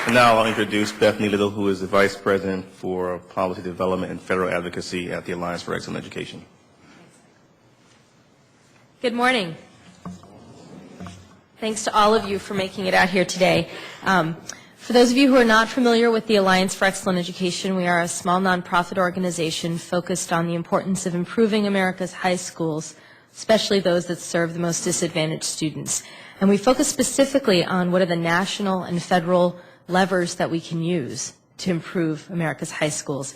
And now I'll introduce Bethany Little, who is the Vice President for Policy Development and Federal Advocacy at the Alliance for Excellent Education. Good morning. Thanks to all of you for making it out here today. For those of you who are not familiar with the Alliance for Excellent Education, we are a small nonprofit organization focused on the importance of improving America's high schools, especially those that serve the most disadvantaged students. And we focus specifically on what are the national and federal levers that we can use to improve America's high schools.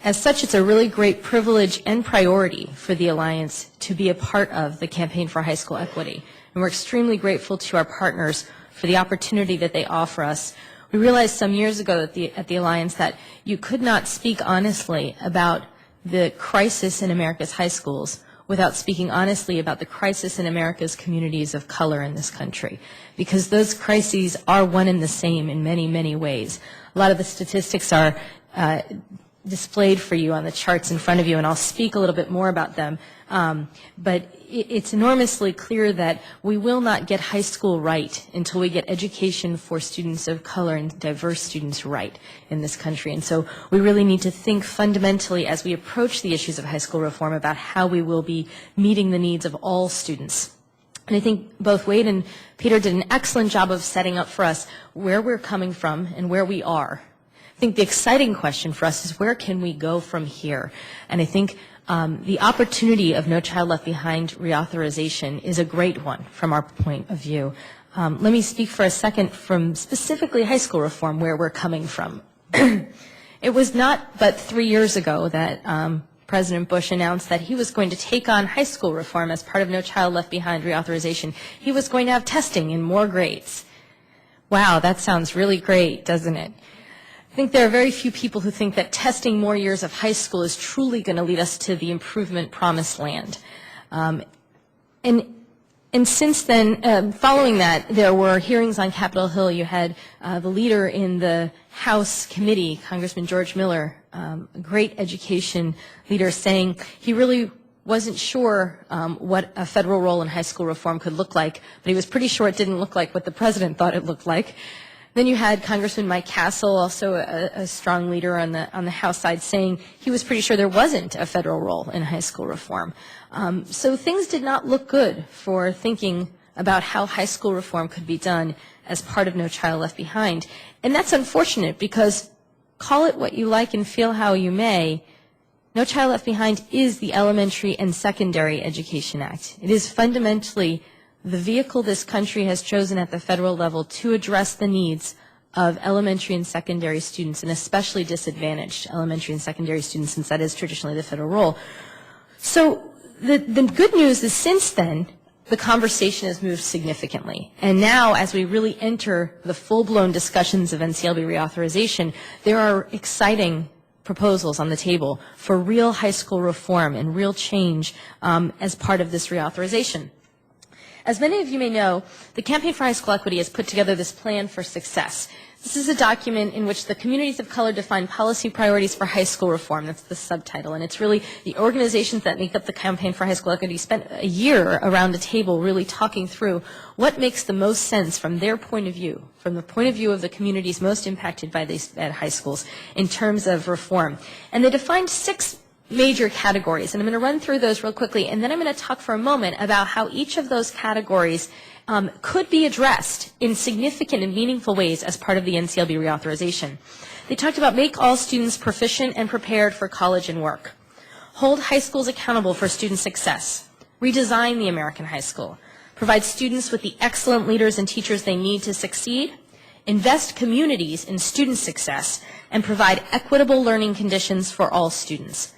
As such, it's a really great privilege and priority for the Alliance to be a part of the Campaign for High School Equity. And we're extremely grateful to our partners for the opportunity that they offer us. We realized some years ago at the Alliance that you could not speak honestly about the crisis in America's high schools without speaking honestly about the crisis in America's communities of color in this country, because those crises are one and the same in many, many ways. A lot of the statistics are displayed for you on the charts in front of you, and I'll speak a little bit more about them. But it's enormously clear that we will not get high school right until we get education for students of color and diverse students right in this country. And so we really need to think fundamentally as we approach the issues of high school reform about how we will be meeting the needs of all students. And I think both Wade and Peter did an excellent job of setting up for us where we're coming from and where we are. I think the exciting question for us is where can we go from here? And I think the opportunity of No Child Left Behind reauthorization is a great one from our point of view. Let me speak for a second from specifically high school reform, where we're coming from. It was not but 3 years ago that President Bush announced that he was going to take on high school reform as part of No Child Left Behind reauthorization. He was going to have testing in more grades. Wow, that sounds really great, doesn't it? I think there are very few people who think that testing more years of high school is truly going to lead us to the improvement promised land. And since then, following that, there were hearings on Capitol Hill. You had the leader in the House committee, Congressman George Miller, a great education leader, saying he really wasn't sure what a federal role in high school reform could look like, but he was pretty sure it didn't look like what the president thought it looked like. Then you had Congressman Mike Castle, also a strong leader on the House side, saying he was pretty sure there wasn't a federal role in high school reform. So things did not look good for thinking about how high school reform could be done as part of No Child Left Behind. And that's unfortunate because, call it what you like and feel how you may, No Child Left Behind is the Elementary and Secondary Education Act. It is fundamentally the vehicle this country has chosen at the federal level to address the needs of elementary and secondary students, and especially disadvantaged elementary and secondary students, since that is traditionally the federal role. So the good news is since then, the conversation has moved significantly. And now, as we really enter the full-blown discussions of NCLB reauthorization, there are exciting proposals on the table for real high school reform and real change as part of this reauthorization. As many of you may know, the Campaign for High School Equity has put together this plan for success. This is a document in which the communities of color define policy priorities for high school reform. That's the subtitle. And it's really the organizations that make up the Campaign for High School Equity spent a year around a table really talking through what makes the most sense from their point of view, from the point of view of the communities most impacted by these at high schools in terms of reform. And they defined 6 major categories, and I'm going to run through those real quickly, and then I'm going to talk for a moment about how each of those categories could be addressed in significant and meaningful ways as part of the NCLB reauthorization. They talked about make all students proficient and prepared for college and work, hold high schools accountable for student success, redesign the American high school, provide students with the excellent leaders and teachers they need to succeed, invest communities in student success, and provide equitable learning conditions for all students.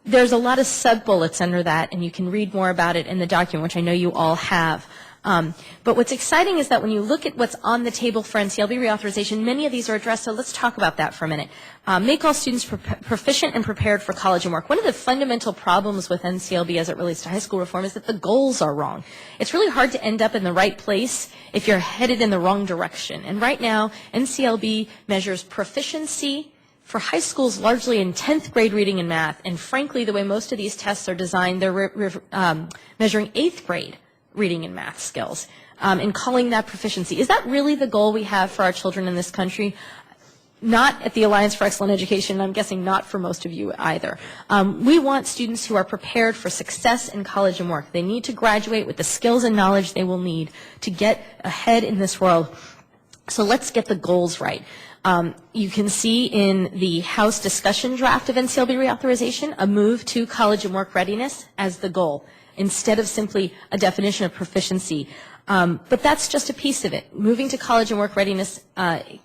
There's a lot of sub-bullets under that, and you can read more about it in the document, which I know you all have. But what's exciting is that when you look at what's on the table for NCLB reauthorization, many of these are addressed, so let's talk about that for a minute. Make all students proficient and prepared for college and work. One of the fundamental problems with NCLB as it relates to high school reform is that the goals are wrong. It's really hard to end up in the right place if you're headed in the wrong direction. And right now, NCLB measures proficiency for high schools largely in 10th grade reading and math, and frankly, the way most of these tests are designed, they're measuring 8th grade reading and math skills. and calling that proficiency. Is that really the goal we have for our children in this country? Not at the Alliance for Excellent Education, and I'm guessing not for most of you either. We want students who are prepared for success in college and work. They need to graduate with the skills and knowledge they will need to get ahead in this world. So let's get the goals right. You can see in the House discussion draft of NCLB reauthorization a move to college and work readiness as the goal, instead of simply a definition of proficiency. But that's just a piece of it. Moving to college and work readiness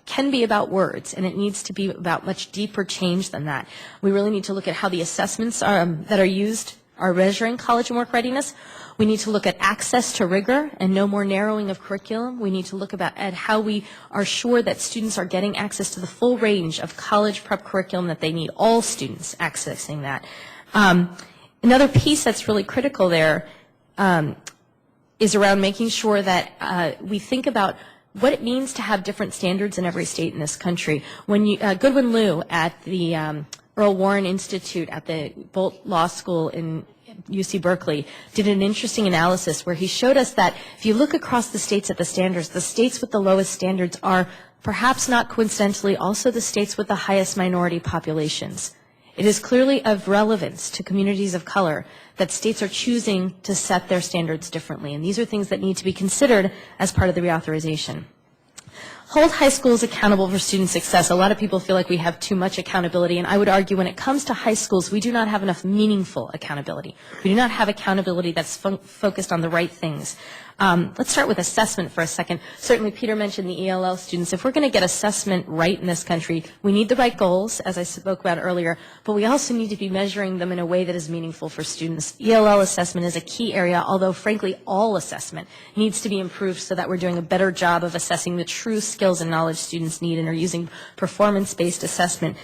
can be about words, and it needs to be about much deeper change than that. We really need to look at how the assessments that are used are measuring college and work readiness. We need to look at access to rigor and no more narrowing of curriculum. We need to look at how we are sure that students are getting access to the full range of college prep curriculum that they need, all students accessing that. Another piece that's really critical there is around making sure that we think about what it means to have different standards in every state in this country. When Goodwin Liu at the Earl Warren Institute at the Bolt Law School in UC Berkeley did an interesting analysis where he showed us that if you look across the states at the standards, the states with the lowest standards are perhaps not coincidentally also the states with the highest minority populations. It is clearly of relevance to communities of color that states are choosing to set their standards differently, and these are things that need to be considered as part of the reauthorization. Hold high schools accountable for student success. A lot of people feel like we have too much accountability, and I would argue when it comes to high schools, we do not have enough meaningful accountability. We do not have accountability that's focused on the right things. Let's start with assessment for a second. Certainly, Peter mentioned the ELL students. If we're going to get assessment right in this country, we need the right goals, as I spoke about earlier, but we also need to be measuring them in a way that is meaningful for students. ELL assessment is a key area, although frankly, all assessment needs to be improved so that we're doing a better job of assessing the true skills and knowledge students need and are using performance-based assessment.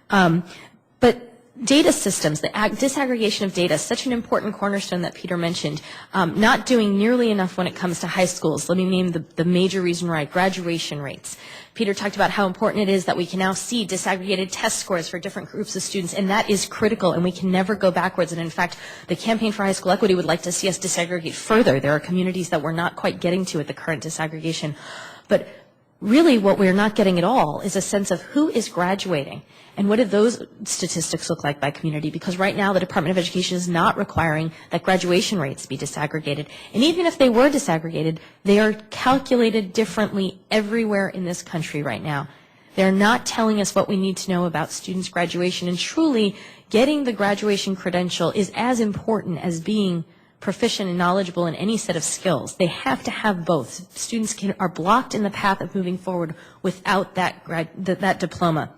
But data systems, the disaggregation of data, such an important cornerstone that Peter mentioned, not doing nearly enough when it comes to high schools. Let me name the major reason why: graduation rates. Peter talked about how important it is that we can now see disaggregated test scores for different groups of students, and that is critical, and we can never go backwards. And in fact, the Campaign for High School Equity would like to see us disaggregate further. There are communities that we're not quite getting to at the current disaggregation. But really what we're not getting at all is a sense of who is graduating and what do those statistics look like by community, because right now the Department of Education is not requiring that graduation rates be disaggregated. And even if they were disaggregated, they are calculated differently everywhere in this country right now. They're not telling us what we need to know about students' graduation, and truly getting the graduation credential is as important as being proficient and knowledgeable in any set of skills. They have to have both. Students are blocked in the path of moving forward without that diploma.